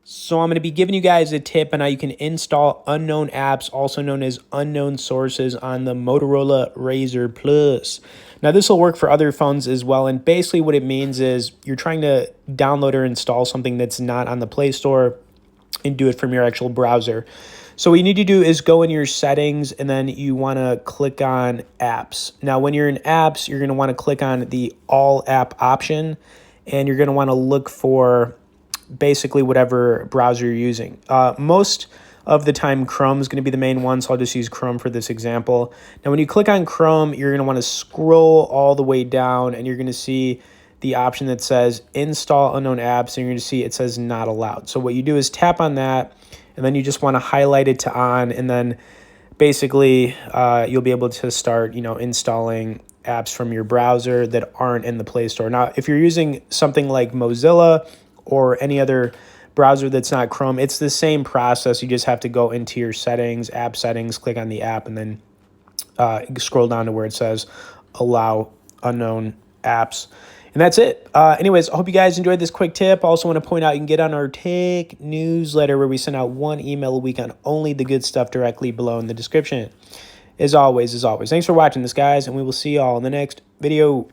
So I'm going to be giving you guys a tip on how you can install unknown apps, also known as unknown sources, on the Motorola Razr Plus. Now this will work for other phones as well, and basically what it means is you're trying to download or install something that's not on the Play Store and do it from your actual browser. So what you need to do is go in your settings, and then you want to click on apps. Now when you're in apps, you're going to want to click on the all app option, and you're going to want to look for basically whatever browser you're using. Most of the time Chrome is going to be the main one, so I'll just use Chrome for this example. Now when you click on Chrome, you're going to want to scroll all the way down, and you're going to see the option that says install unknown apps, and you're going to see it says not allowed. So what you do is tap on that, and then you just want to highlight it to on, and then basically you'll be able to start installing apps from your browser that aren't in the Play Store. Now if you're using something like Mozilla or any other browser that's not Chrome, it's the same process. You just have to go into your settings, app settings, click on the app, and then scroll down to where it says allow unknown apps. And that's it. Anyways, I hope you guys enjoyed this quick tip. I also want to point out you can get on our Tech newsletter, where we send out one email a week on only the good stuff, directly below in the description. As always, thanks for watching this, guys, and we will see y'all in the next video.